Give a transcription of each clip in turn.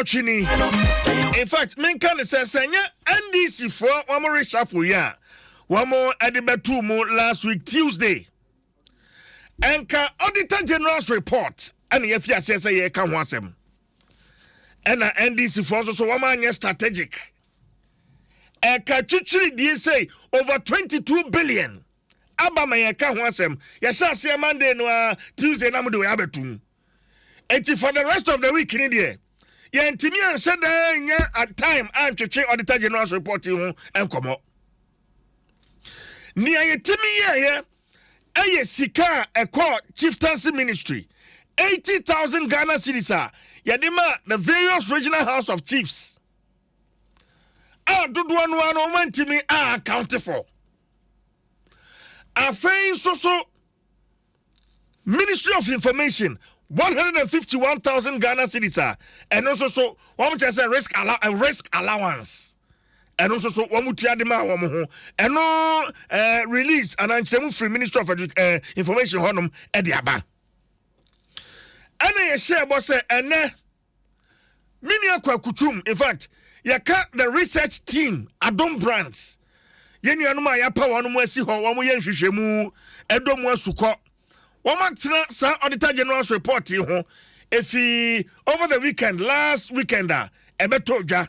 Chini. In fact, men can say NDC for one more reshuffle ya. One more at the Betumo last week Tuesday. And Auditor General's report and if you say you can want them. And NDC for also one man strategic. And Kachuchiri DSA over 22 billion. Abama ya can want them. Yasha see Monday no Tuesday namudu abetum. And for the rest of the week in India. Yeah, Timian said at time I'm to check Auditor General's report and come up. Near Timmy, a Sika, a court, chieftaincy ministry, 80,000 Ghana cedis. Yadima, the various regional house of chiefs. Do one to me are accounted for. A fame so Ministry of Information, 151,000 Ghana cedis. And also so one just a risk allowance. And also so one mutia de ma wo and no release and answer free Ministry of Information honum e de aba. And I share boss and mini akwa kutum. In fact, the research team Adom brands. Yeni anuma ya pa wonu mu asi ho wo mo ye nhwehwemu Adom asuko. Wo matena sa Auditor General's report ho efi over the weekend last weekend ebeto dwa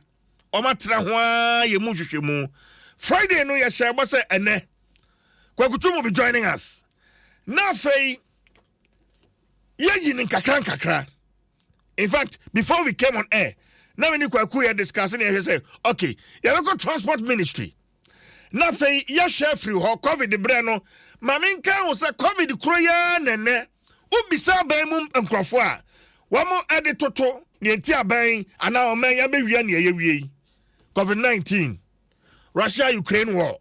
Omatira hwa ye mu hwehwemu Friday no ye share boss ene Kwakutu will be joining us na fei ye yin kakra. In fact, before we came on air now we Kwaku here discussing here say okay ye go transport ministry na fei ye share free ho COVID the brano maminka wo say COVID kroya nene ubisa ban mum enkrofo a wo mo ade toto ne nti aban ana o man ya be wi na ye wi COVID-19, Russia-Ukraine war.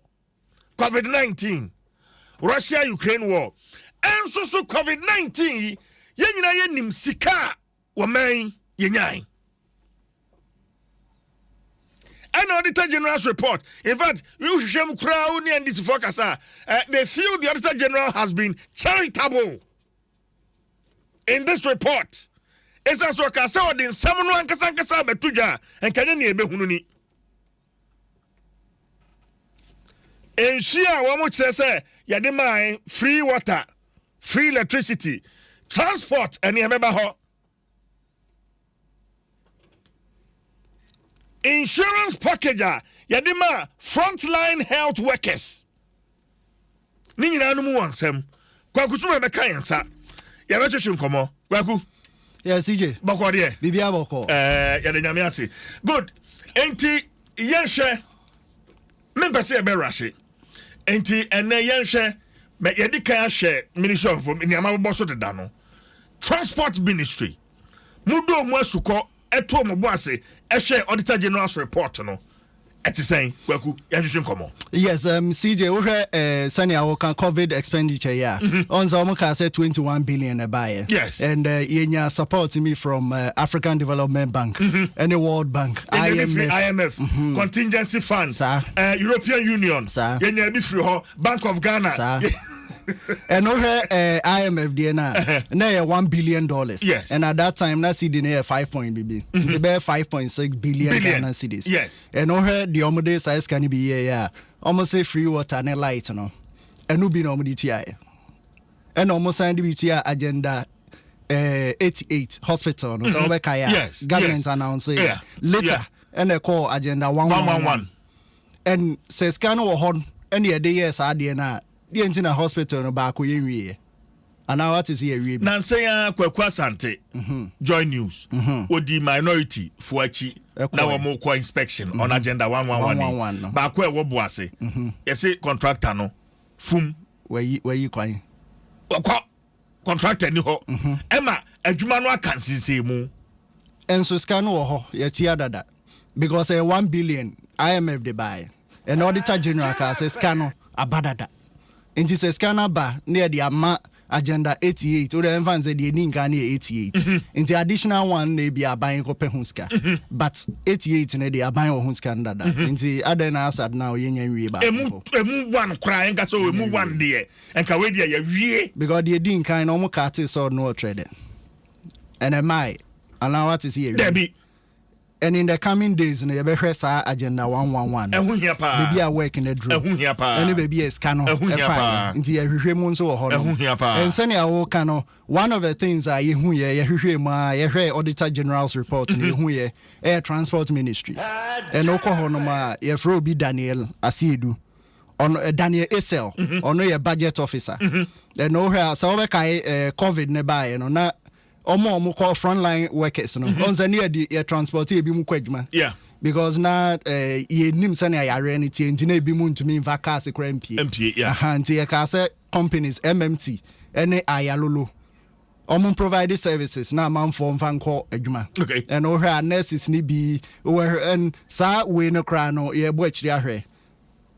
COVID-19, Russia-Ukraine war. And so COVID-19, yenina yenim sika waman yenyai. And Auditor General's report. In fact, you shem crowd and this focus they feel the Auditor General has been charitable in this report. It's as well as in someone kasankasa betuja and kanyani ebehununi. And she one much say yadima free water, free electricity, transport, and ho. Insurance package yadima frontline health workers. Ni nyina no mu wansem. Kwaku tuma be kan sa. Ya be twetwe nkomo. Kwaku. Yes, CJ. Boko de. Bibia boko. Ya de nyame ase. Good. Enti yenhwe members e be rashi. Enti ene yenhwe me yedi kan ahwe Ministry of Nyama boso de da no. Transport Ministry. Mudo mu asuko eto mo bo ase ehwe Auditor General's report no. Eti saying Kwaku yahwehwe nkomo. Yes, CJ we sani our COVID expenditure yeah. On so ka say 21 billion buy. Yes. And yenya support me from African Development Bank and the World Bank, IMF, contingency fund, European Union, yenya bi free ho, Bank of Ghana. And IMF na $1 billion. Yes. And at that time na CD na 5 point BB. It's about 5.6 billion Ghana cedis. Yes. And the omode size can be yeah. Almost say free water and light no. And no be no omode TI. And almost signed the agenda 88 hospital no. So yes. Government announced later and they call agenda 111. And says can or hon any day yes na the Entina hospital no back we and now what is here we Nansaya Kwaku Asante Joy News with the minority fuachi na wa mo kwa inspection on agenda 111 back where wo boase yes contractor no fum where you kwai contractor ni ho ema adwuma no akansise mu enso scan wo ho ya tia dada because 1 billion IMF they buy and Auditor General ka say scan abadada. Inti se scanner ba near the ama agenda 88 or the infants the ninka near 88. Inti additional one may be a buying ko pehuska. But 88 ne the buying or hunska dada. Inti other asad now yen we ba. Emu one crying so we move one day and ka we dia wie because the din kind no cat so no trade. And am I and now what is here? Debbie And in the coming days, you be sa agenda 111. Maybe I work in the drill. And maybe a scanner. Into a remote so and send your cano. One of the things I hear Auditor General's report in Air Transport Ministry. And Oklahoma, if Roby Daniel Asidu. On Daniel Esel, on your budget officer. And no her so COVID nearby, and on that more call frontline workers. No, on the near the transport be mukwejma. Yeah. Because now ye nim sani ayareni engineer be moon to me vacas MP. Yeah. Anti kase companies MMT any ayalulu. Omun provide services na man form fan call ejuma. Okay. And no her nurses ni be where and sa we no crano ye boy chiri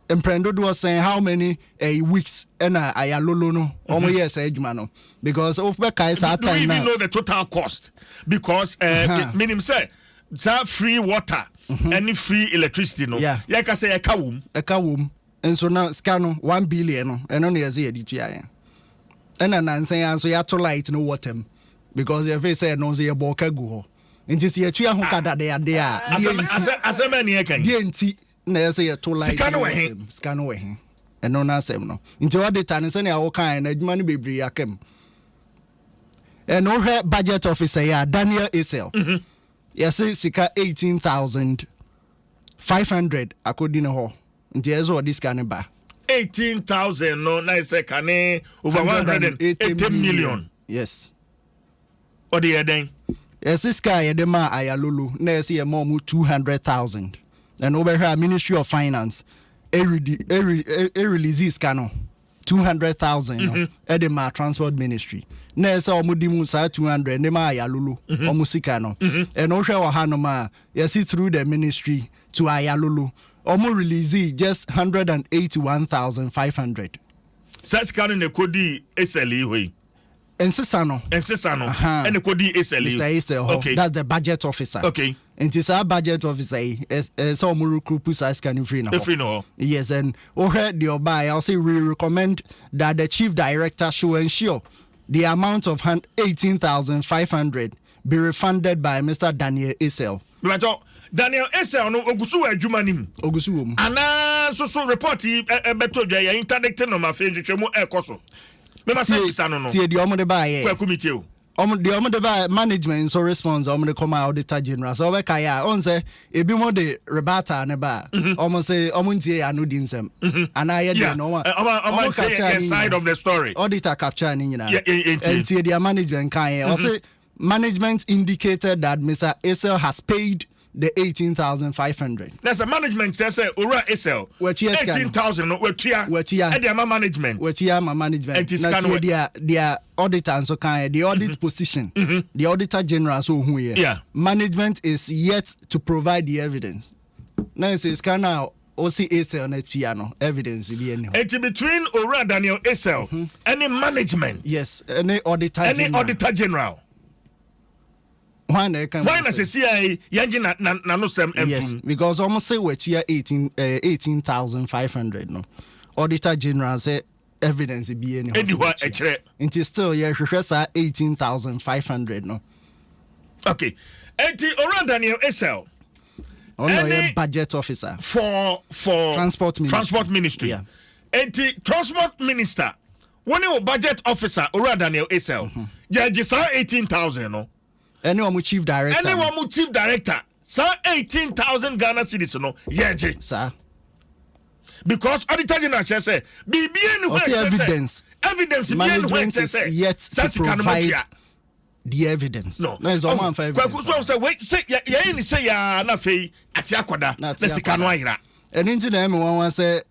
Emprendo was saying how many weeks and ayalolo no omo yes ejuma no because of kai sa time we now. even know the total cost because minimum say that free water any free electricity no yeah can say eka wom and so now scan 1 billion no and on yes editua and nan say so ya to light no water because if they say no say boka gu ho nti se atua ho kada de ade a asema ne kan die nti na say to light scan we and no na sem no nti what the time say na wo kan na adwuma no bebre yakam and no budget officer ya Daniel Esel yes sika 18,500 according ho nti ezo this can ba 18,000 no na say can over 180 million yes or the eden yes this guy the ma ayalulu na say e more 200,000 and over here Ministry of Finance release this cano 200,000 at the ma transport ministry na say omudimu sa 200 ne ma ayalulu omusika no and ohwe wa hanoma yes through the ministry to ayalulu omu release just 181,500 such cano ne kodi SLE we Ensisa no and the kodi SLE Mr. Esel okay that's the budget officer okay and it's our budget officer so muruku size can free now yes and heard the buy I'll say we recommend that the chief director should ensure the amount of 18,500 be refunded by Mr. Daniel Esel. Daniel Esel no ogusu adwuma nim ogusu ana so report beto dwa ya interdict no ma fe ntwetwemu ekoso me ma say bisa no tie di omo de ba ye kwa committee o omo de ba management so response omo de come auditor general so we kai on say ebi mo de rebata ne ba omo say omo ntie ya no di nsem ana ye de no omo capture side of the story auditor capture ni nyina and tie di management kai o say management indicated that Mr. Esel has paid the 18,500. That's a management say Ora Esel 18,000 no wetua e dey ma management their auditor and so kind the audit position the auditor general so who here management is yet to provide the evidence now says can now OC Esel na tua no evidence be any it between Ora Daniel Esel any management yes any auditor general why na say CIA yanji na no sem yes because almost say we chia 18,500 no auditor general say evidence be any it is still yeah hwehwesa 18,500 no okay enti Oran Daniel Esel only budget officer for transport ministry yeah enti transport minister when you budget officer Oran Daniel Esel judge sa 18,000 no anyone chief director sir 18,000 Ghana cedis no yeje sir because auditor general say BBN evidence management is yet to provide the evidence no is all man for so say wait say ya ni say ya na fei ati akoda na sika no ahira and into the M1 say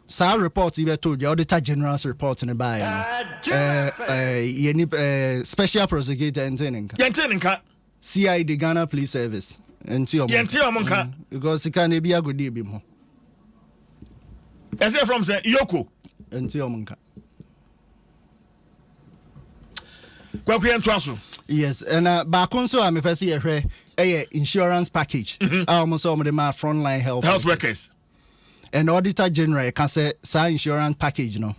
Sir report you told the auditor general's report in the buy special prosecutor and CID Ghana Police Service and because he can be a good day bimo as from say Yoko and yes and back on so I'm a insurance package almost some of them are frontline health workers and auditor general can say sa insurance package no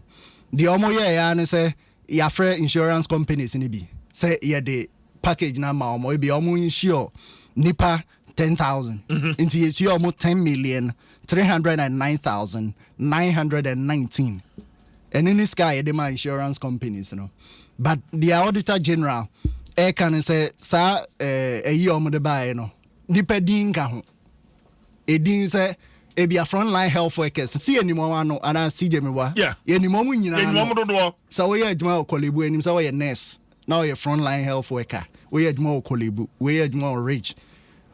the omo ya na say ya free insurance companies ni bi say ya the package na ma omo be omo insure nipa 10,000. Into it's almost 10,309,919. And in this guy, they my insurance companies, But the auditor general, can say, sir, a year on the buy, depending on it didn't say. Be a frontline health workers. See any more and I see them. Yeah. Any moment you know. So we had more Kolibu and so a nurse. Now you're frontline health worker. We had more Kolibu. We had more rich.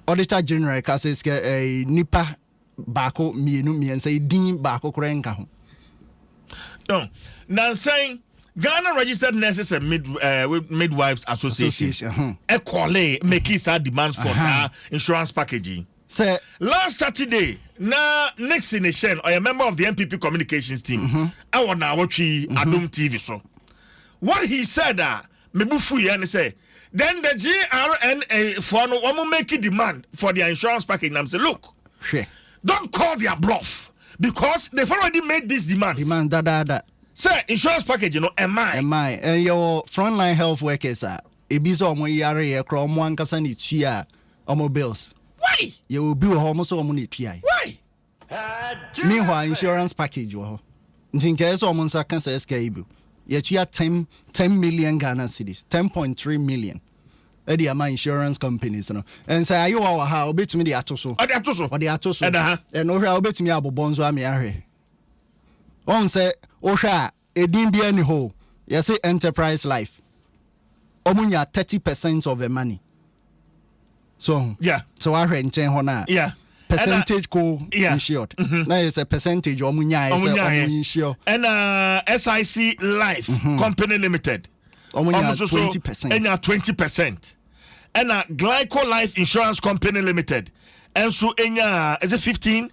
Auditor General says a nipa bako me and say Dean Bako Krenka. No. Now saying Ghana Registered Nurses and Midwives Association. Equally make his demands for insurance packaging. Say last Saturday, next in nation, or a member of the MPP communications team, I want now watch Adom TV. So, what he said, Mebufu and say, then the GRNA for no one will make a demand for their insurance package. And I say, look, don't call their bluff because they've already made this demand. That. Say insurance package, am I? And your frontline health workers are a bizarre yare from one casani chia or bills. Why? You will be almost all money. Why? Meanwhile, insurance package. In case almost I can say escape. Yet you have 10 million Ghana cedis, 10.3 million. Eddie, my insurance companies, and say, you are how bet me the Atoso. Or the Atoso. And over I'll bet me about bonds. On say, Osha, it didn't be any hole. Yes, enterprise life. Omunya 30% of the money. So yeah, so I read in yeah, percentage insured. Now it's a percentage of insured. And SIC Life Company Limited, almost 20%. And 20%. And Glyco Life Insurance Company Limited, and so is it 15%?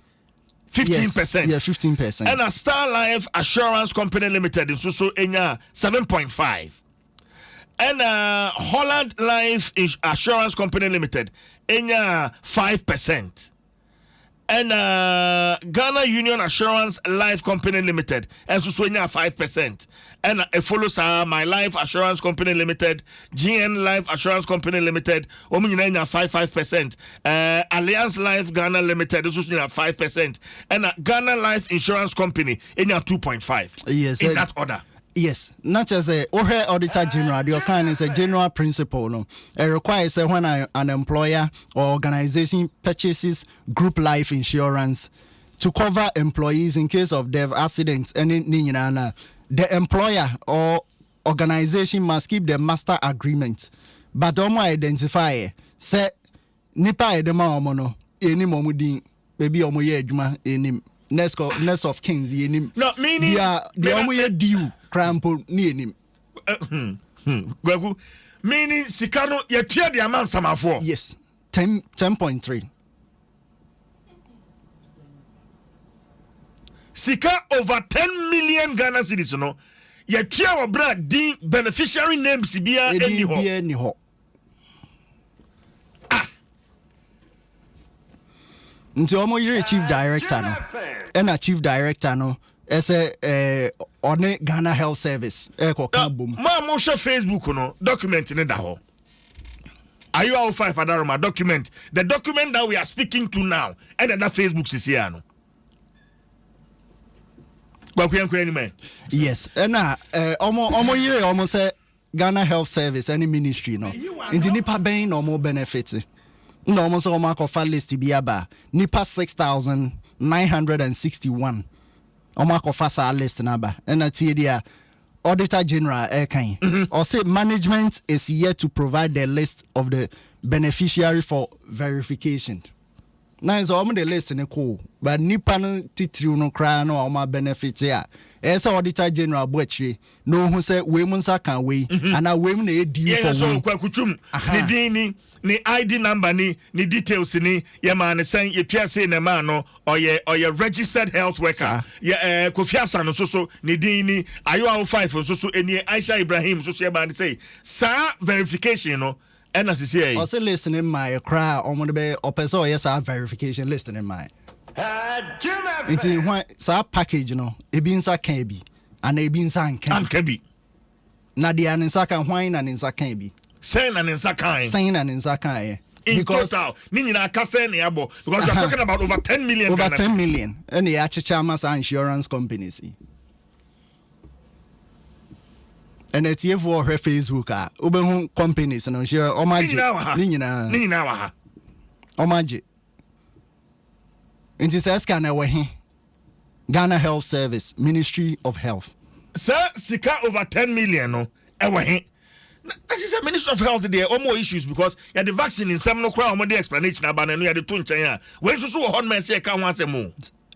15%. Yeah, 15%. And a Star Life Assurance Company Limited, and so 7.5%. And Holland Life Assurance Company Limited, 5%. And Ghana Union Assurance Life Company Limited, and so 5%. And it follows My Life Assurance Company Limited, GN Life Assurance Company Limited, 5%. Alliance Life Ghana Limited, also 5%. And Ghana Life Insurance Company, 2.5%. Yes, in that order. Yes, not as a auditor general. Your kind is a general principle. No, it requires when an employer or organization purchases group life insurance to cover employees in case of death, accidents, and the employer or organization must keep the master agreement. But identify say nipa edema omono eni momudi baby omoye adwuma enim next of kings enim. No meaning the omoye due crampo ni enim. Gwagu meaning sikano yetia the amount samafo. Yes, 10.3. Sika over 10 million Ghana cedis no yetia obra din beneficiary names bia any ho. Nti omo yire chief director no and a chief director no on Ghana Health Service ma share Facebook no document in da ho. Are you all five Adaroma document the document that we are speaking to now and that Facebook is here no. Yes, and omo yire omo say Ghana Health Service any ministry no nti nipa ben no more benefit no almost almost offer list biaba nipa 6,961 almost offer sa list number and at dia auditor general kan or say management is yet to provide the list of the beneficiary for verification. Now is almost the list in a cool but nipa no titri no cry no almost benefit here. As auditor general Bwetri no who say we munsa can we and a women a deal for so kwakutum ni dini ni ID number ni details ni ye man say ye twa say na man no or ye registered health worker ye Kofiasa no so ni dini ayo 5 so eni Aisha Ibrahim so ye man say sa verification no and as say also listening my cry on the be opeso yes our verification listening my it's in why sa package no ebinsa can be and ebinsa can be na dia ninsa kan hwan na ninsa kan bi saying and in Sakai saying and ninsa kan In total, Nina Kasen Yabo, because you're talking about over 10 million. Over 10 million. And the Achichamas insurance companies. And it's here for her Facebook. Uber companies and share Omaji. Nina. Omaji. And this is Ghana Health Service, Ministry of Health. Sir, Sika over 10 million. No, that is a Ministry of Health. There are more issues because you had the vaccine in some no crowd. The explanation about and you had the two in China. When you saw hot man say, "Can't want some more."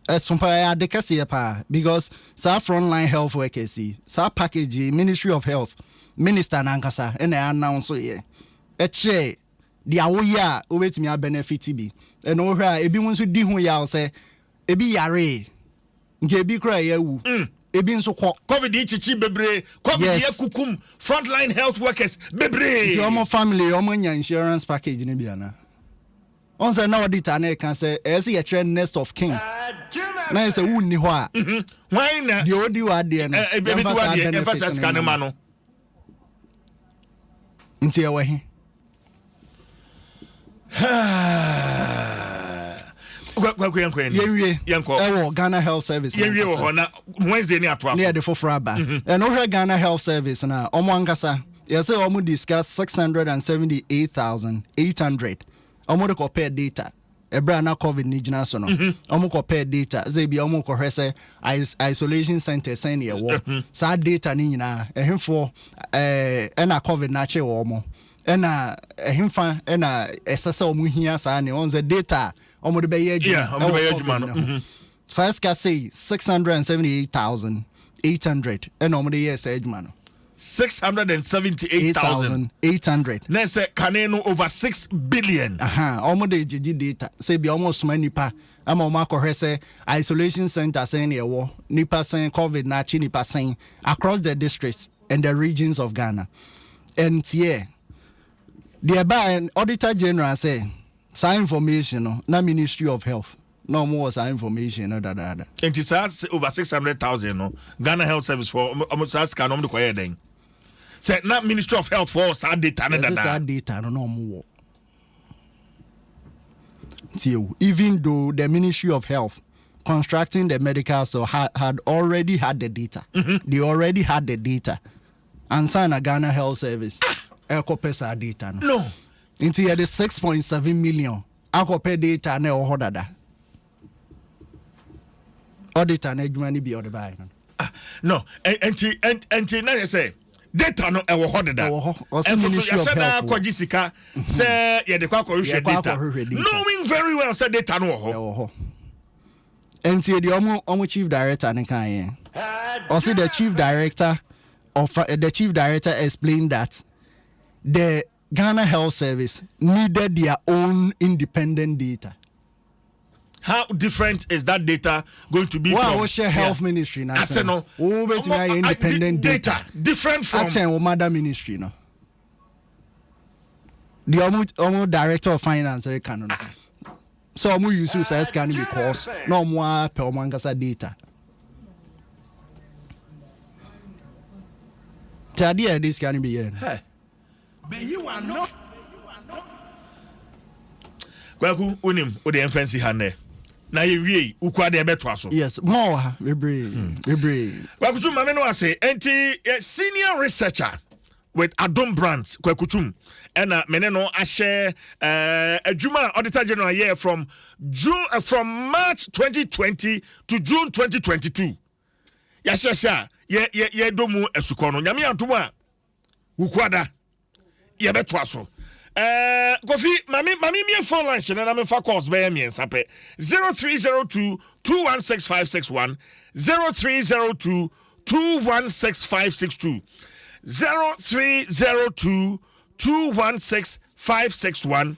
As compared to the because some frontline health workers, some package Ministry of Health, Minister Nankasa, and I announce here. Eche, the awoya wait me a benefit be. And over ebi won't do who ya say, ebi yare, gebi cry you. Ebi so COVID chichi bebre, COVID kukum, frontline health workers bebre. Your more family, your insurance package in Biana. On the nowadays, can say, as a trend nest of king. Now it's a woundly why. Why not? The audio are there. Emphasis Canemano. Into your way. Ghana Health Service. Wednesday near the Fofraba. And over Ghana Health Service now. Omwangasa. Yes, almost discuss 678,800. Omo compare data. Ebra na COVID ni jina so no. Omo compare data. Ze bi omo ko hwese isolation center sen ye wo. Sa data ni nyina ehemfo na COVID na che wo omo. Na ehemfa na esese omo hia sa ne on the data omo de be ye adwuma. Omo be ye adwuma no. Sa ska say 678,800 and omo de ye sa adwuma no. 678,800. Nese kaneno over 6 billion. Almost the data. Say be almost many pa. I'm on Marco Hesse isolation center saying a war. Nipa saying COVID na chi nipa saying across the districts and the regions of Ghana. And yeah, the by Auditor General say some information na Ministry of Health. No more some information no that. And it's over 600,000 no. Ghana Health Service for almost ask can the quiet then. Say not Ministry of Health for sad data sad data no more. Even though the Ministry of Health constructing the medical so had already had the data. They already had the data. And sign a Ghana Health Service. Ekopesa data no. Into the 6.7 million. Akope data ne ohodada. Auditor na money be order by. No, and now say data no e wo hodeda. And for so you said na kwajisika say ye de kwa data. Knowing very well say data no ho. And the omo chief director ne kan yen. Also the chief director explained that the Ghana Health Service needed their own independent data. How different is that data going to be from? What's your health ministry now? I said no. Independent data. Different from. Actually, mother ministry no. The omo director of finance can no. So omo use size can because no more per mangasa data. Tadia this can be here. Hey. But you are not. Kwaku unim o de fancy hand na ye wie ukwa de beto so. Yes, more we bring. Kwakutum mame no ase enti senior researcher with Adom brands kwakutum and mene no ahye adwuma auditor general year from March 2020 to June 2022. Ya shasha ye domu esuko no nyame antomo a ukwada ye beto so. Kofi mami me phone line na me fa calls be me nsape 0302 216561 0302 216562 0302 216561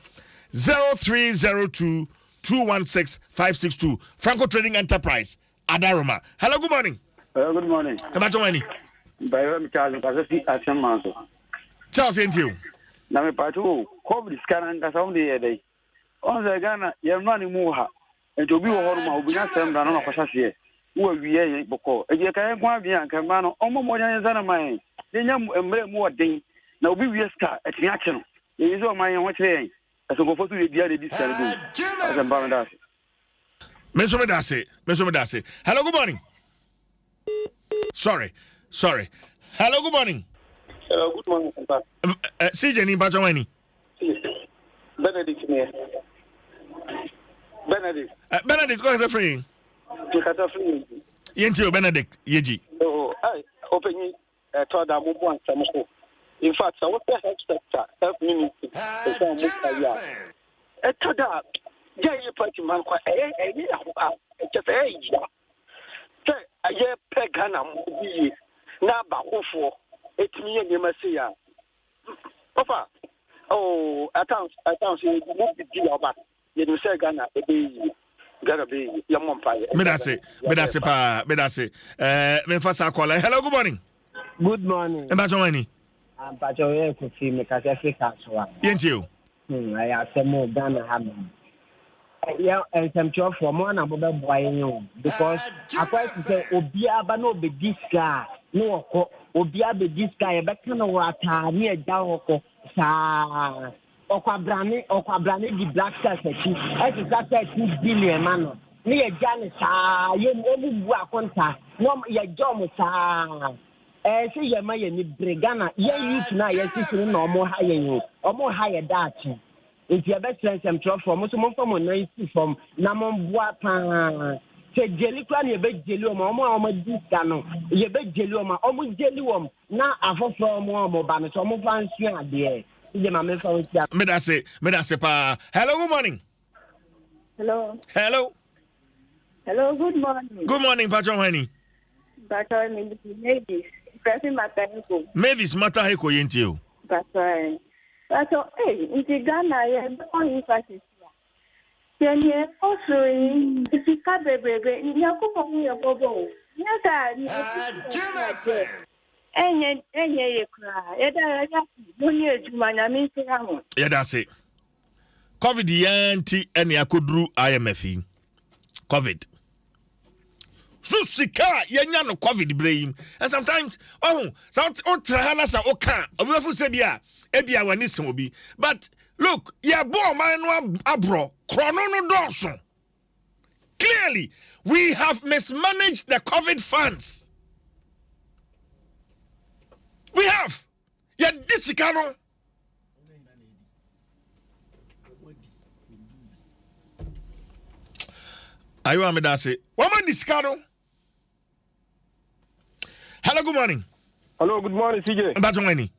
0302 216562 Franco Trading Enterprise Adaroma. Hello, good morning. Good morning. About your money. By Charles Action Manso. Charles, ain't you? Na me patu COVID scan nka sound dey dey on the Ghana ye no ni mu ha ento bi wo ho ma obunya sem da no kwasase wo wiye boko eje kan kwa bi an kan ma no omo mo nya nza na man ye nya emre mu odin na obi wiye ska etinya che no ye zo man ye ho kire As a go to the idea this can do. As a balance. Mesomedase. Hello, good morning. Sorry. Hello, good morning. Good morning, sir. CJ ni Bajawani. Benedict here. Benedict, go ahead, free. Yentio Benedict, Yeji. Oh, I open told them one time. In fact, I was the health sector, health ministry. I told her, yeah, you put him on just a year pegana movie. Now, but for 8 million, you must see. Papa, oh, I can't say, move the deal about you say Ghana, a baby. Gotta be your mom. Medase. Memphasa Kola. Hello, good morning. Good morning. Embajawani. I'm Pachoye Kofi Mekasefika. Yentio. I have some more Ghana Hammond. Yeah, and some job for more than boy, because I quite say, Obia Bano be this guy, no, Obia be this guy, but kind of water near Dawoko, sa. Okwabrane di black stars echi exercise 2 billion man ni e jane sa ye obu bu akonta no ye jom sa se ye ma ye ni bregana ye youth na ye sisi na omo ha ye dachi enti e be strength tro from so mo from 90 from na mo bua pa se jeli kwa ni e be jeli omo diska no ye be jeli omo jeli wom na afofro omo ba no so omo fan sua de Medase pa. Hello, good morning. Hello, good morning. Good morning, Pachawani. Pachawani, Mavis. Pressing Mataheko. Mavis Mataheko Yentio. Pachawani. Pachaw, hey, in Ghana, I am on emphasis. Then you also in the Cababe, in your Coco, yes, enye cry. That's it. COVID yanti eni akodru IMF. COVID. So sika yenya no COVID brain. And sometimes so trahala sa oka. Obifu se bia ebia wani semobi. But look, ya bo man no abro. Krono no donso. Clearly, we have mismanaged the COVID funds. We have. Yeah, this canon. Ayo amedase. Woman this canon. Hello, good morning. Hello, good morning, CJ. Mbatongani.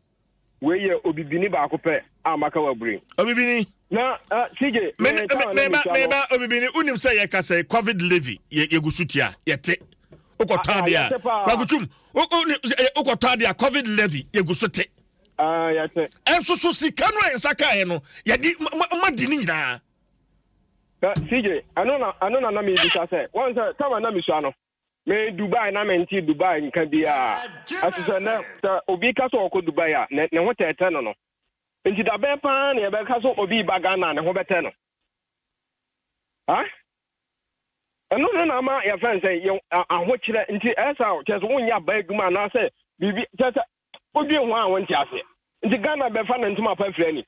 We ye obibini ba akope amaka wa bring. Obibini. Na CJ. Meba obibini unim say ye ka say COVID levy ye gusutia yete. Okotadia. Wagutum. Okotadia COVID levy ye gusote. Yate. Enso so sika no ensaka ye no ye di madini nyina. CJ, anona na me bisa say. Once time na me so ano. Me Dubai na menti Dubai nka bia. Asese na obi ka so okọ Dubai a ne ho tete no no. Nti da be pa na ye be ka so obi ba Ghana ne ho bete no. Ha? Eno na ma ya fan say ahokyere nti esa o wonya ba aguma na say bibi tete obi ho a wonti ase. Nti Ghana be fa na ntuma pa fira ni.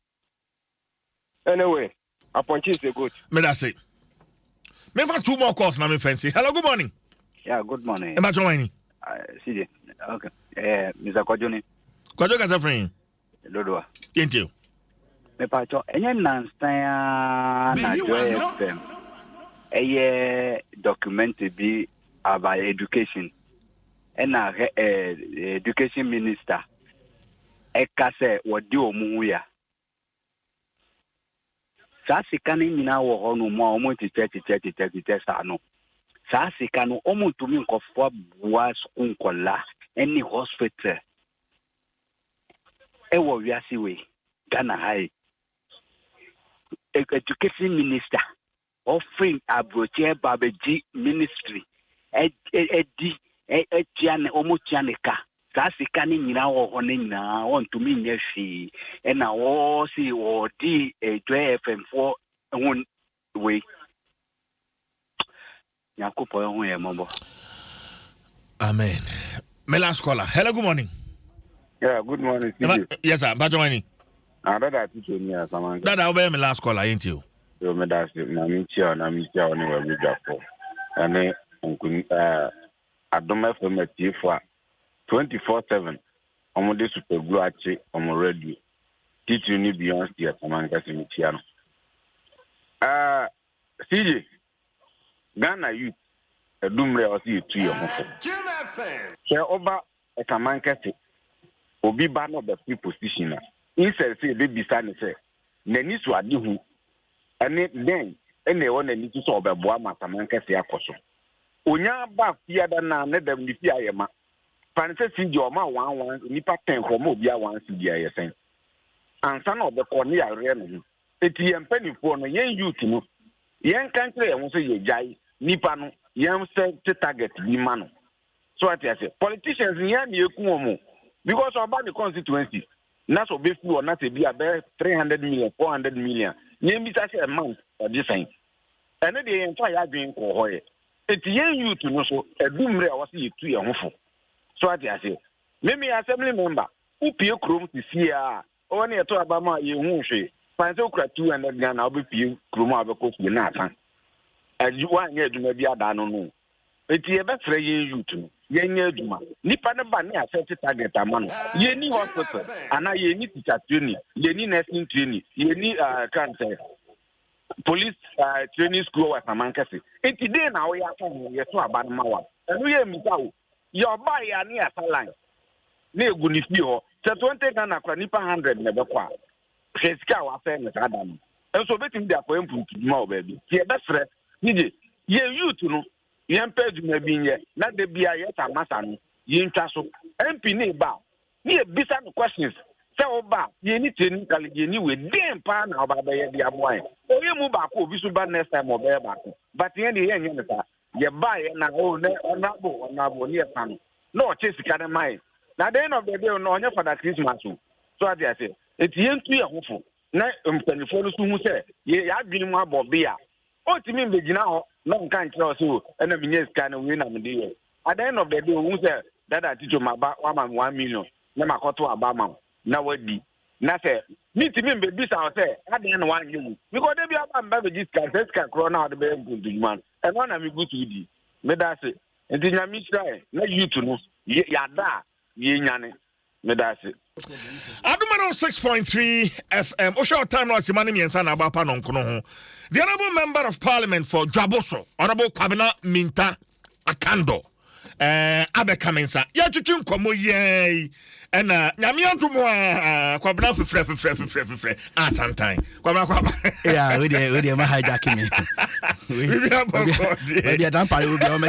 Anyway, appointee is good. Me that say. Me for 2 more calls na me fancy. Hello, good morning. Yeah, good morning. Emma Joini. CJ. Okay. Mr. Kwajoni. Kwajo ka friend. Dodoa. Yentio. Me pacho enye nansta na Joy FM. Document bi about education. Ena education minister. Eka se wodi omu ya. Sa sika ni nyina wo ho no mo omo tete sa no. Sa sika no omo tumi nkofo bua nkola any hospital ewo wiase we Ghana high education minister offering abroche babeji ministry tiane omo tiane ka sa sika ni nyina wo ho ne nyina won tumi nya hwi e na wo si wo di Joy FM 4 hun we Amen. My last caller. Hello, good morning. Yeah, good morning. Yes, sir. Bajawani. Dada teacher ni Samantha. Dada obey me last call ain't you? Yo me that's it. Na mi chia oni we bi jafo. Ane nkun Adom FM tifo 24/7. Omo de super glue achi omo radio. Teacher ni Beyonce ya Samantha se mi chia no. CJ Ghana youth edumre osi etu ye ho. Che oba Samantha se obi ba no be free position. Instead say be bisa ne say nani so ade hu ane den ene wo nani so obeboa Samantha se akoso. Onya ba fia da na ne dem ni fia ye ma. Pan se CJ o ma 11 nipa 10 ko ma obi a 1 CJ ye sen. Ansa na obekọ ne yare no. Eti ye mpanifo no yen youth no yen kan kire ye ho se ye jai nipa no yen se target bi ma no. So what I say politicians yen ye ku omo because about the constituency na so be fu na se bi about 300 million 400 million yen bi say a month or this thing and the yen try adwen ko hoye eti yen youth no so edumre a wose ye tu ye ho fo. So what I say me assembly member upie krom sisia o ne to abama ye hu hwe fanse okra 200 Ghana obepie krom abeko fu na atan ajuwa nya aduma bi ada no eti e be frɛ ye youth no ye nya aduma nipa ne ba ne asset target amano ye ni hospital ana ye ni teacher training ye ni nursing training ye ni cancer police training school wa Samankase eti dey na wo ya fa ye so aba no mawa enu ye mita o ye oba ya ni asalan na egu ni fi ho se 20 Ghana kwa nipa 100 ne be kwa keska wa fa ne sada no enso betim dia kwa improve ma o ba bi ye be frɛ nije ye youth no ye page na bi nye na de bia ye ta masa no ye ntwa so MP ne ba ni e bisa no questions se oba ye ni training kale ye ni we dem pa na oba ba ye dia boy o ye mu ba ko obi so ba next time oba ba ko but ye de ye nye ne ta ye ba ye na o ne onabo ni e pan no o che sika ne mai na the end of the day no onye for that Christmas so I say eti ye ntu ye hofo na mpanifo no so hu se ye adwini mu abobia o ti mi begina ho no nka nkire so na minye sika na we na me dey at the end of the day hu se dada teacher ma ba 1 million na makoto abama na wadi na se mi ti mi be bisa o se ade na wan yu because dey bi aba mba be sika kro na ade be nkunduman e no na mi gutu di me da se enti nya mi try na youth no ya da ye nyane me da se Adom 6.3 FM. Osho time no asimani miensa na abapa no nkono ho. The honorable member of parliament for Dwaso, Honorable Kwabena Minta Akando. Abekamensa. Ya chuchu nkomo ye. Ena nyame antomo Kwabena fefre asantan. Kwabena. Yeah, we dey ma hijack me. We dey dan pare we be o me.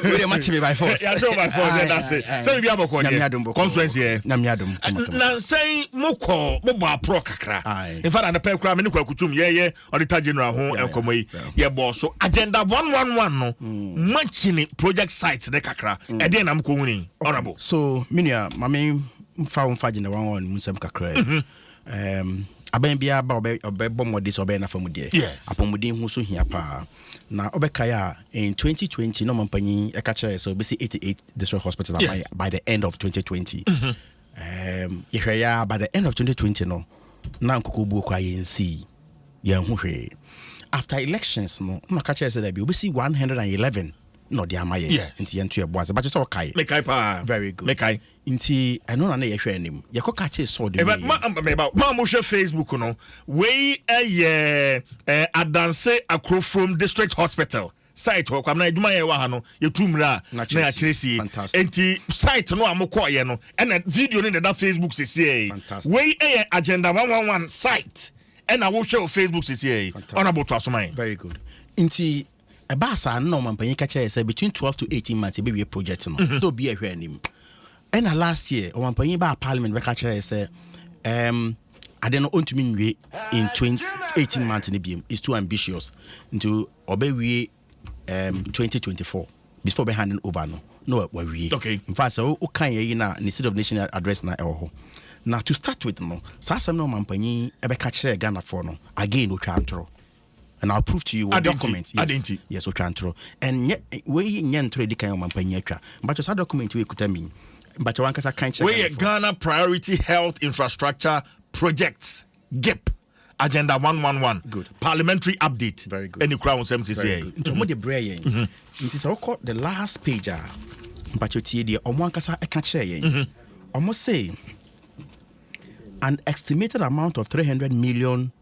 We dey match me by force. Yeah, so by force that's it. So we be aboko there. Conference here. Nyame adom. Na say moko bo apro kakra. In fact an pe kra me ne kwakutum ye auditor general ho enkomo yi. Ye bo so agenda 111 no matching project sites ne kakra. E dey na mko huni. Honorable. So minia mame mfa agenda 111 musem kakra. Aben bia ba obebom modis obe na famudie apomudin hu so hia pa na obekaya in 2020 no mampanyi e ka kire so be 88 district hospitals by the end of 2020 yehwaya by the end of 2020 no na nkokobu kwa yensi ye hu hwe after elections no na ka kire say that be 111 no dia amaye nti yentu ye boase but so kai me kai pa very good me kai nti eno na ye hwe anim ye ko ka che so de ma mo hwe Facebook no we adanse akro from district hospital site ho kwamna aduma ye wa ha no ye tumra na ya kiresi enti site no amokọ ye no na video ni da Facebook sisi we agenda 111 site na wo hwe Facebook sisi honorable Dwaso man very good nti Ebasa no mampanyi ka kire say between 12 to 18 months e be project no to be ehwe anim and last year o mampanyi ba parliament be ka kire say ade no ontumi nwe in 18 months ni biem is too ambitious into obewie 2024 before be handing over no we okay in fact so o kan ye na the state of nation address na ewo ho now to start with no sasam no mampanyi e be ka kire Ghana for no again o twa antro. And I'll prove to you what documents. Yes, we can throw. And yet, we nyentro di kan mampanya twa. But just document we kuta mean. But you want to kind of we Ghana Priority Health Infrastructure Projects GIP Agenda 111. Good. Parliamentary update. Very good. Any crown MCCA. Into more the brain. It is all the last page. But you see the Omwankasa I can't share. Almost say an estimated amount of $300 million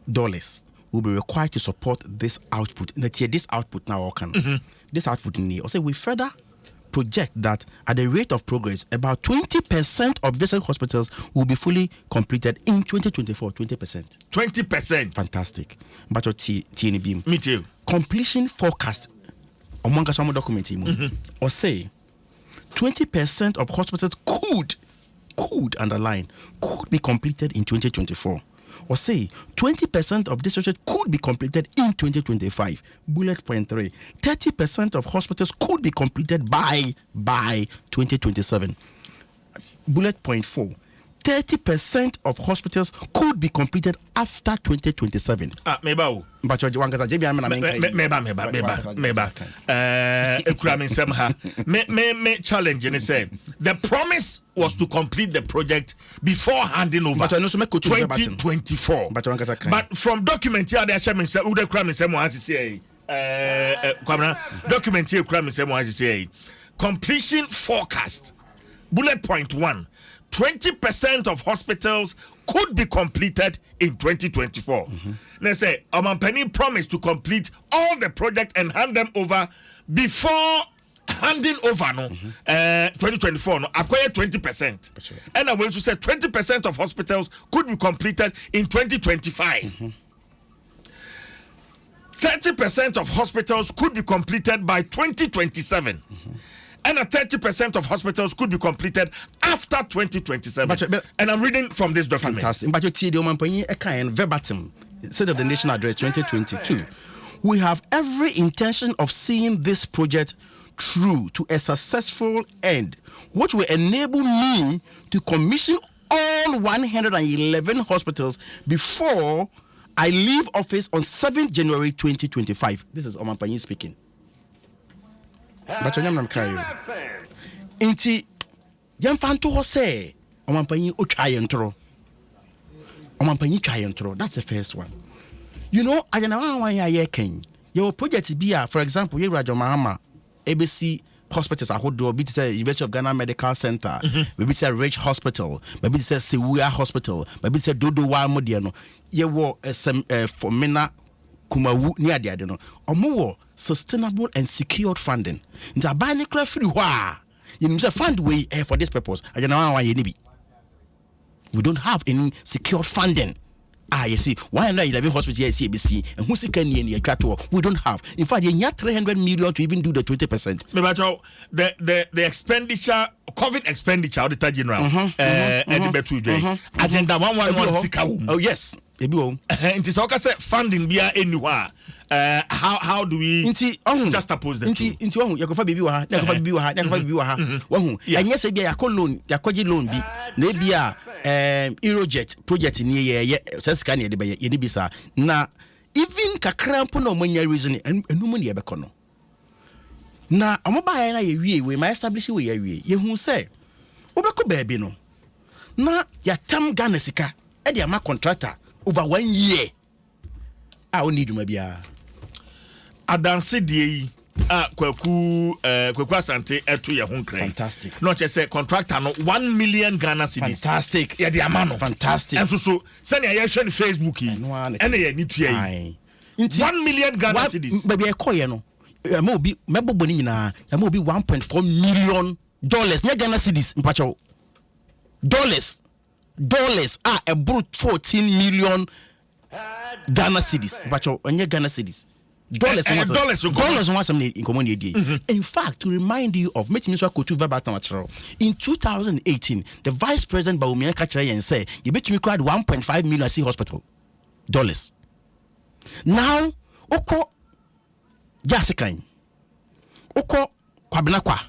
will be required to support this output. Let's hear this output now. This output in here. Also, we further project that at the rate of progress, about 20% of district hospitals will be fully completed in 2024. 20%. 20%. Fantastic. But your TNB. Me too. Completion forecast. Among some document, or say 20% of hospitals could underline could be completed in 2024. Or say 20% of discharges could be completed in 2025. Bullet point 3. 30% of hospitals could be completed by 2027. Bullet point 4. 30% of hospitals could be completed after 2027. Meba. But you want to say, meba. Me challenge and say the promise was to complete the project before handing over 2024. But from document here, there document here, completion forecast. Bullet point 1. 20% of hospitals could be completed in 2024. They say, Omampeni promised to complete all the project and hand them over before handing over 2024 acquire 20%. And I want to say 20% of hospitals could be completed in 2025. 30% of hospitals could be completed by 2027. And 30% of hospitals could be completed after 2027. And I'm reading from this document. Fantastic. But you see the Omampani verbatim, State of the Nation Address 2022. We have every intention of seeing this project through to a successful end, which will enable me to commission all 111 hospitals before I leave office on 7th January 2025. This is Omampani speaking. But you know, Inti Yamfanto Hose, Omampani Uchayentro. Omampani Chayentro. That's the first one. You know, I don't know why I can. Your project be, for example, you Rajo Mahama, ABC hospitals, I hold do, maybe it's a University of Ghana Medical Center, maybe it's a Rich Hospital, maybe it's a Sewuya Hospital, maybe it's a Dodo Wa Modiano. You were some for Mena Kumawu near the Adeno. Or more sustainable and secured funding. The Banicra free wa. You need to find way for this purpose. I don't know why you need. We don't have any secured funding. You see, 111 hospitals here CBC and who's can we don't have. In fact, you need 300 million to even do the 20%. The expenditure, COVID expenditure, the general, agenda 111. Oh yes. It is okay say funding be anywhere. How do we just oppose them? Inti wahu yakofa bibi wa ha, yakofa bibi wa ha. Wahu. Anya se bia yakọ loan, yakoji loan bi. Na bia Eurojet project ni ye sesika na ye de be ye ni bisa. Na even kakra mpo na omanya reason enum na ye be kono. Na omoba na ye wie we ma establish we ye wie. Ye hu say obekọ baabi no. Na ya tam Ghana sika e de ama contractor over 1 year. I will need you maybe. Adansi die kwaku asante eto ya honkran. Fantastic. Not just say contractor no 1 million Ghana cedis. Fantastic. Ya di amano. Fantastic. And so send ya share on Facebook yi. And ya ni tua yi. 1 million Ghana cedis. Baby e call ye no. Me obi mebobo ni nyina. Ya me obi 1.4 million dollars. Nya Ghana cedis mpacho. Dollars are a brute 14 million Ghana cedis. But onye Ghana cedis. Dollars want some in community. In fact, to remind you of in 2018, the Vice President Bawumia Kachara and say, you bet me cried 1.5 million C hospital dollars. Now, Oko Jasikain, Oko Kwabinakwa,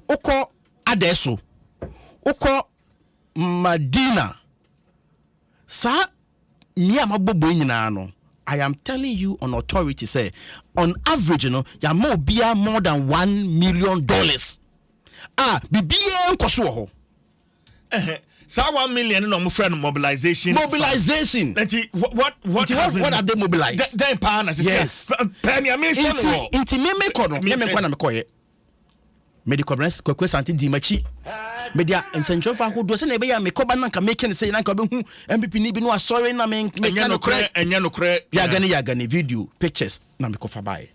Oko Adeso, Oko Madina, Sa Miamabobo nyina. I am telling you on authority, say, on average, you know, more than $1 million. bibia nkoso ho so 1 million no mo friend mobilization what have they mobilized then partners yes penny I mean inti me kono me kwa na me koye medical branch kwekwe santi di machi media ensencho fa hodo se na be ya me koba nanka make say nanka be hu MPP ni bi no asori na me enya no kre ya gani video pictures na me kofa bae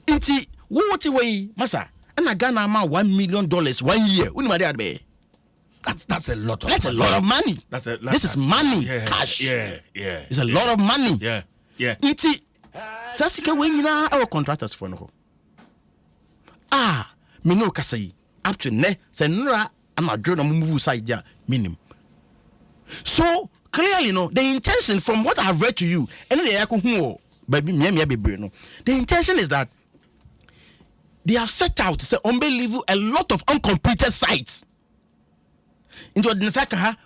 inti what way masa na Ghana ma $1 million 1 year uni ma dey adbe that's a lot of money. This is money, cash. Yeah. It's a lot of money. Yeah. Iti sasika we nyina our contractors for no. Me no kasai up to ne say nra amadwo na move side there minimum. So clearly no the intention from what I've read to you and the yaku baby me bebre no. The intention is that they have set out to say unbelievable a lot of uncompleted sites. Into the second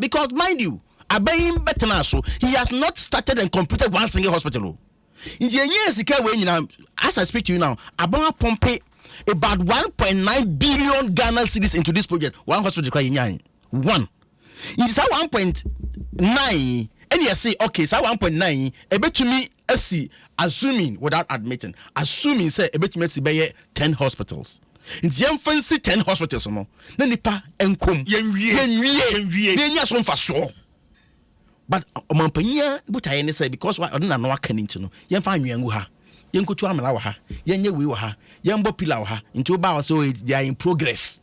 because mind you, Abayim better so he has not started and completed one single hospital. In the years as I speak to you now, Abama Pompe about 1.9 billion Ghana cedis into this project. One hospital one. It's 1.9 and you say okay, so 1.9 a bit to me assuming without admitting, assuming say a bit to me 10 hospitals. It's young fancy 10 hospitals no. Na nipa enkom. Yenwie. Nya so mfa so. But omampanya butaye ne say because why odina no aka ninti no. Yemfa anwengu ha. Yenkotu amala wa ha. Yenye we wa ha. Yembo pillar wa ha. Into ba so they are in progress.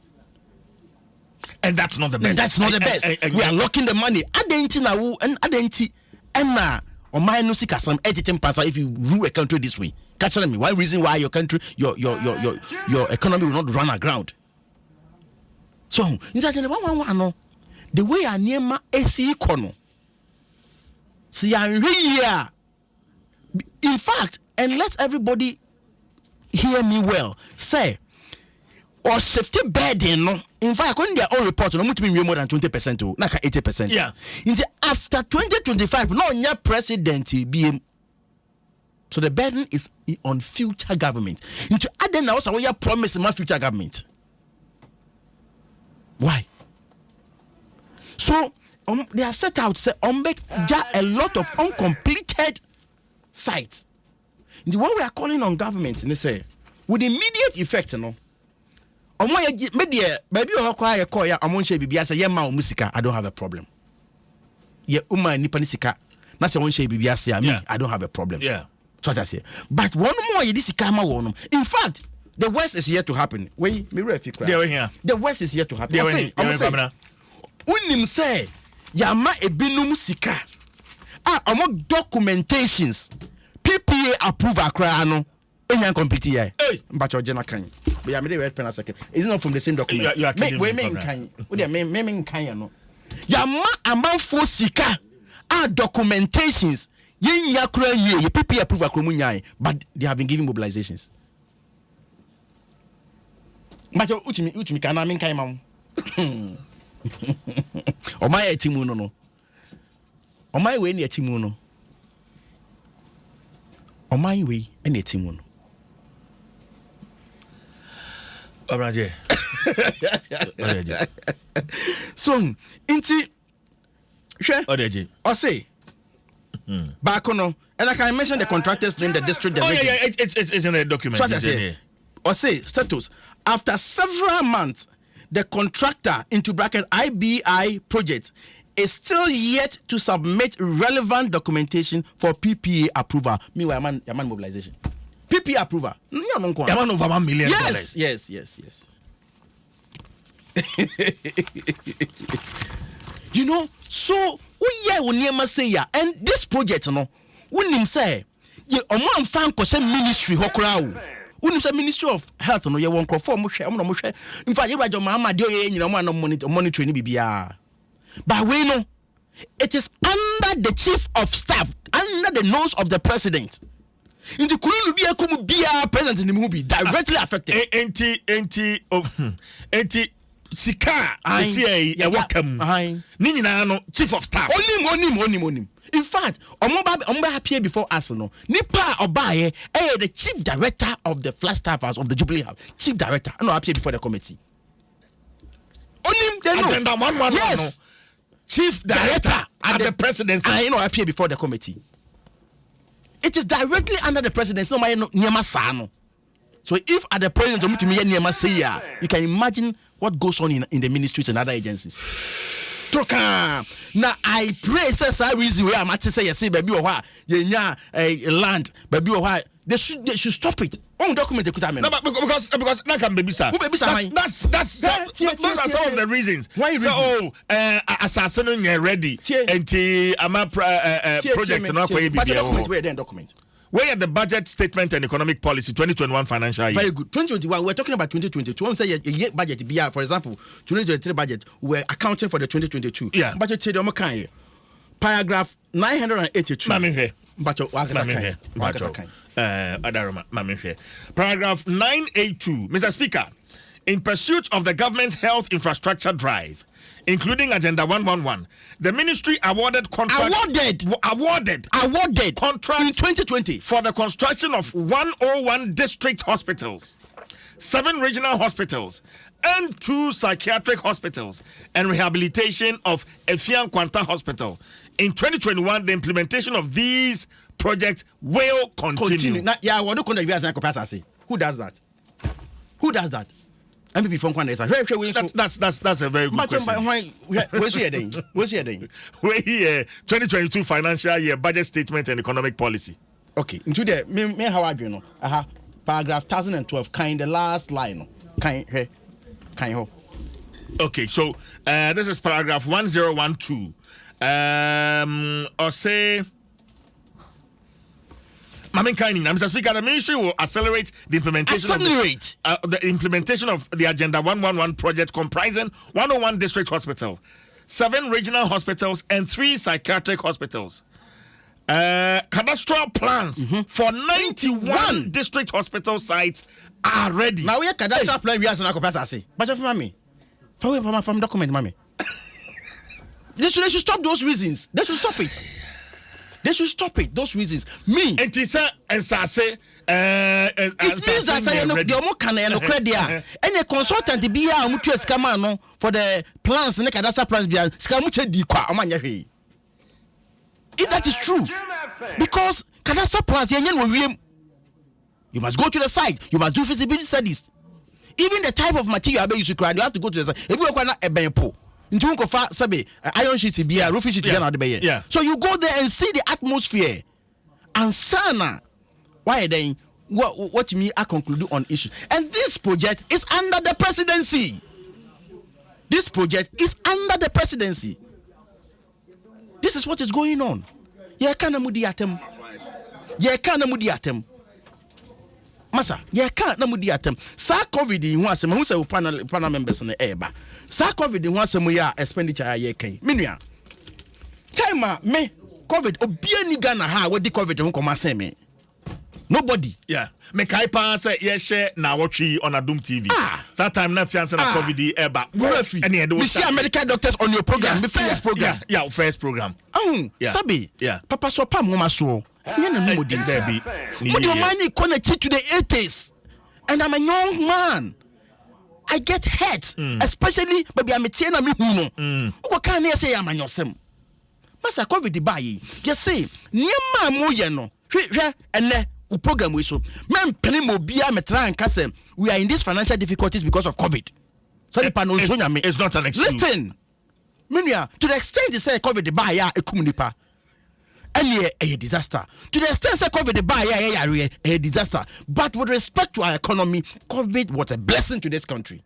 And that's not the best. That's not the best. We are locking the money. Adenti na wo and adenti na oman no sika some editing pass if you rule a country this way. Catch me. One reason why your country, your economy will not run aground. So, the way I near my AC econo. See, I'm here. In fact, and let everybody hear me well. Say, or safety bed, no. In fact, according to their own report, no more than 20% to like 80%. Yeah. In the after 2025, no, your president be. So the burden is on future government. Into Adom now, so we are promising my future government. Why? So they have set out say a lot of uncompleted sites. The what we are calling on government, and they say with immediate effect, you know. Maybe I don't have a problem. Yeah, I don't have a problem. Yeah. But one more this one. In fact, the worst is yet to happen. Wait, me here. The worst is yet to happen. I'm saying. Unim say yama ebinum sika. Among documentations. PPA approve akra no. Enya complete here. But your general kan. But ya me red pen a second. It's not from the same document. You are me kan. We dey me kan no. Yama amanfo sika. Documentations. Ye people approve akromunyai, but they have been giving mobilizations. But utimi kana min kai mam. O my etimu no. O my we ni etimu no. O my we ni etimu no. Obraje. So, inti Odeji. O say back on, and I can mention the contractor's name, the district. It's in the document. So or say status after several months, the contractor into bracket IBI project is still yet to submit relevant documentation for PPA approval. Meanwhile, man mobilization. PPA approval. Yaman over $1 million. Yes. You know, so we say ya, and this project, no, when him say, ye a man fan ministry hokrau. When say Ministry of Health, no, you won't conform. In fact, you your mama, monitoring BBR. But we know it is under the chief of staff, under the nose of the president. In the Kulu be president in the movie directly affected. sika esi e welcome ni nyina no chief of staff onim in fact omo happy before us no nipa obaye the chief director of the flag staff house of the Jubilee House, chief director no happy before the committee onim they know agenda 111 yes no chief director at the presidency I know appear before the committee. It is directly under the presidency. No matter niema sa no. So if at the president niema say you can imagine what goes on in the ministries and other agencies. Toka. Now I pray say reason where I'm at say yes baby or what yenya land baby or what they should stop it. On document no, because that can be sir. That's those are some of the reasons. Why so assassin ready and project no document. Where are the budget statement and economic policy 2021 financial year? Very good. 2021 we're talking about 2022. I'm saying a budget BR for example 2023 budget we're accounting for the 2022. Yeah. Budget say the paragraph 982. Paragraph 982, Mr. Speaker, in pursuit of the government's health infrastructure drive, including Agenda 111, the ministry awarded contract contract in 2020 for the construction of 101 district hospitals, 7 regional hospitals, and 2 psychiatric hospitals, and rehabilitation of Efian Kwanta Hospital. In 2021, the implementation of these projects will continue. Now, yeah, who does that? Who does that? MPP from Kwanda. That's a very good question. Where's your day? We're here, 2022 financial year budget statement and economic policy. Okay, into the me how I know. Paragraph 1012, kind the last line. Kind ho. Okay, so this is paragraph 1012. Or say Mr. Speaker, the ministry will accelerate the implementation of the Agenda 111 project comprising 101 district hospitals, 7 regional hospitals, and 3 psychiatric hospitals. Cadastral plans for 91 district hospital sites are ready. Now we have cadastral plan. We have some capacity. But for me, from document, mommy. They should stop those reasons. They should stop it. They should stop it. Those reasons. Me. And Tisa and Sase. It means that I know the Omokan and Ocredia. And a consultant to be a mutual scamano for the plans and the cadastral plans be a scamuche di qua amanya. If that is true, because cadastral plans, you must go to the site. You must do feasibility studies. Even the type of material you should you have to go to the site. If you are not a benpo. Iron sheets be roofing sheets yeah. So you go there and see the atmosphere. And sana, why then? What me I conclude on issues. And this project is under the presidency. This project is under the presidency. This is what is going on. Yeah, kana mudi atem. Masa, yeah, can't no mudi atem. Sa COVID in one sem who say panel members in the eba. Sa COVID in one sem we are expenditure ye kan. Minia. Time me COVID obi ni Ghana ha we di COVID won come say me. Nobody. Yeah. Me kai pa say ye share na watchi on Adom TV. That time na fiance na COVID eba. We see American doctors on your program. The first program. Yeah, first program. Sabi. Yeah. Papa so pa mo maso. There be. Your money connected to the 80s. And I'm a young man. I get hurt. Especially baby I'm a tiena me huno. Who can say I'm a yosem? Masa COVID the buy. You see, niema mo ye no. And program we so. Men penny mo bia me try and kase. We are in these financial difficulties because of COVID. So it's not an excuse. Listen. Minya, to the extent they say COVID the buy ya ekumunipa. And a disaster. To the extent that COVID the buy a disaster. But with respect to our economy, COVID was a blessing to this country.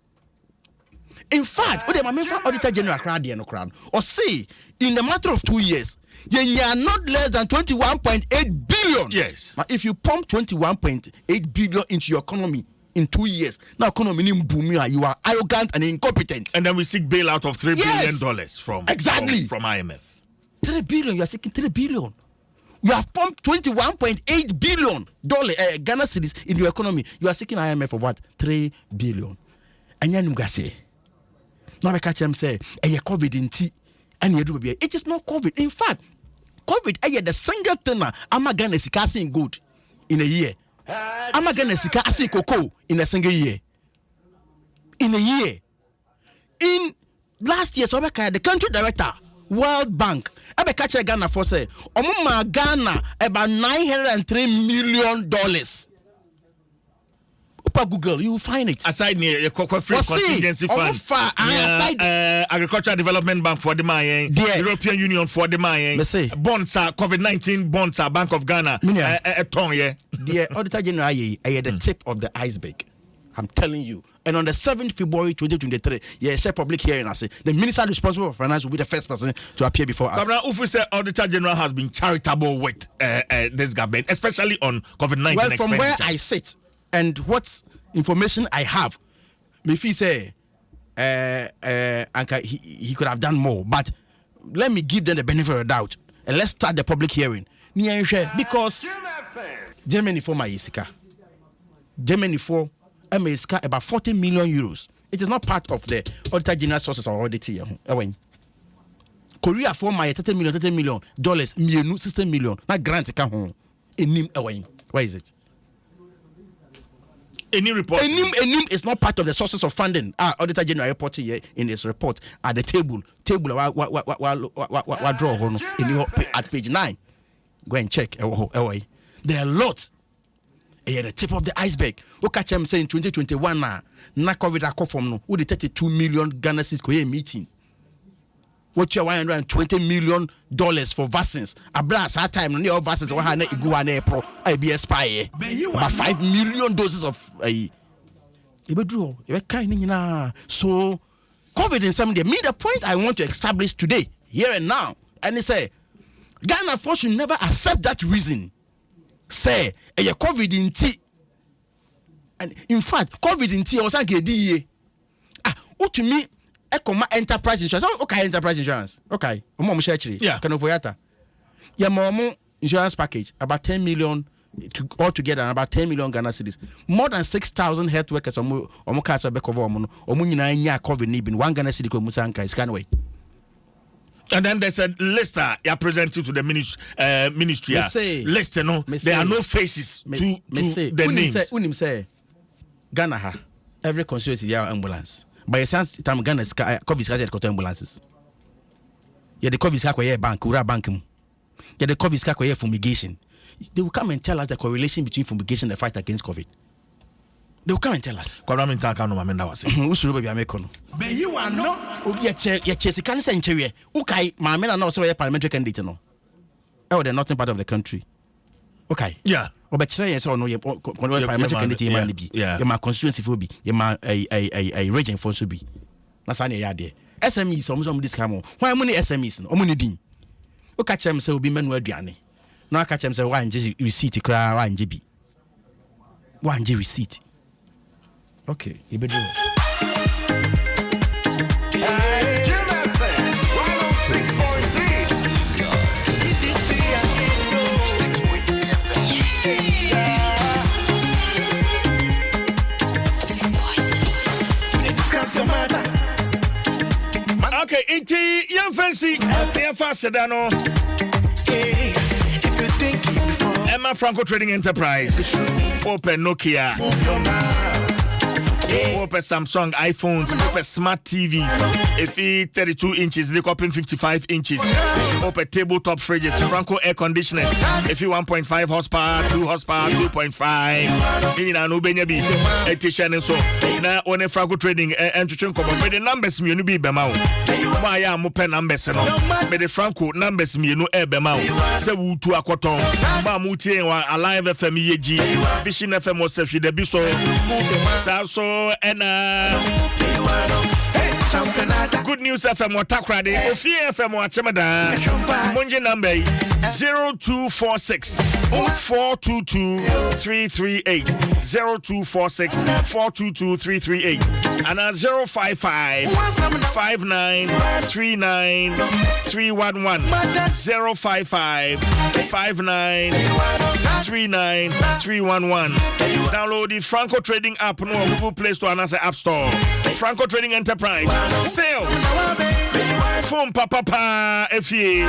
In fact, what the Auditor General crown or say in the matter of 2 years, you are not less than 21.8 billion. Yes. Now, if you pump 21.8 billion into your economy in 2 years, now economy boom, you are arrogant and incompetent. And then we seek bailout of $3 billion from IMF. 3 billion, you are seeking 3 billion. You have pumped $21.8 billion Ghana cedis in your economy. You are seeking IMF for what? 3 billion. And then you say, Now I catch him say, COVID in tea, and you do be. It is not COVID. In fact, COVID the single thing I'm gonna see good in a year. I'm gonna see cocoa in a single year. In a year. In last year, so the country director, World Bank, I catch Ghana for say, Ghana about $903 million. Google, you will find it. Aside near your free contingency fund, Agricultural Development Bank for the Mayan, European Union for the Mayan, bonds are COVID-19 bonds are Bank of Ghana. The Auditor General at the tip of the iceberg. I'm telling you. And on the 7th February 2023, yes, a public hearing. I say the minister responsible for finance will be the first person to appear before us. Governor Ufu Auditor General has been charitable with this government, especially on COVID-19. Well, from where I sit and what information I have, Mifi say, he could have done more. But let me give them the benefit of the doubt and let's start the public hearing. Because Germany for my Isika, Germany for MSK about 40 million euros. It is not part of the Auditor General sources or audit here. Korea for my $30 million, $60 million. Not grant come home. Why is it? Any report? Enim is not part of the sources of funding. Auditor General reported here in his report at the table. What draw at page 9. Go and check. There are a lot. At the tip of the iceberg. Look at him saying 2021 na COVID akofom no. With the 32 million Ghana cedis ko meeting. What you $120 million for vaccines. Abra sa time no vaccines wa na igua na pro IBS spy. About 5 million doses of Ibedru. Ebe kai ni nyina. So COVID in some day. Me the point I want to establish today, here and now, and he say Ghana folks should never accept that reason. Say a COVID in tea. And in fact, COVID in tea was a DA. To me, enterprise insurance. Okay, enterprise insurance. Okay, yeah. Can Voyata. Yeah, mom insurance package about 10 million altogether, and about 10 million Ghana cedis. More than 6,000 health workers or Mukasa Bekovo or Munina COVID Nibin, 1 Ghana city Musanka is Scanway. And then there's a list you presented to the ministry. List, there are no faces to the names. Unim say Ghana ha every constituency have ambulance. By a sense, time Ghana COVID has got ambulances. Yeah, the COVID has bank, ura bankum. Yeah, the COVID has fumigation. They will come and tell us the correlation between fumigation and the fight against COVID. They will come and tell us. Usually, be a mekono. But you are not. Yet, Chesikan century. Okay, my men are not so a parliamentary candidate. No, oh, they're not in part of the country. Okay, yeah. But say so no, you're parliamentary candidate. Yeah, my constituency will be. A region for should be. That's any idea. SMEs, some this come on. Why many SMEs? No, money din. O catch them say will be men where diane. No, catch them say one receipt cry one GB. 1 G receipt. Okay, you better. Okay, it's young fancy. They're faster than all. Emma Franco Trading Enterprise. Open Nokia. Open Samsung iPhones, open smart TVs. If it's 32 inches, they open 55 inches. Open tabletop fridges, Franco air conditioners. If you 1.5 horsepower, 2 horsepower, 2.5. In an Ubenyabi, a Tishan and so. Now, on a Franco Trading entertain come up with the numbers me no be bemao. Why am open numbers no? But the Franco numbers me no e bemao. Se wu tu akwaton. Ba mu tie wa Alive FM yeji. Vision FM was se the biso. So and Good News FM or Takrade, Ofi FM or Chamada, Munji number 0246 422 338 0246 422 338 and 055 5939 311 055 5939 311. Download the Franco Trading app no Google Play Store and App Store. Franco Trading Enterprise. Still, phone papa efie.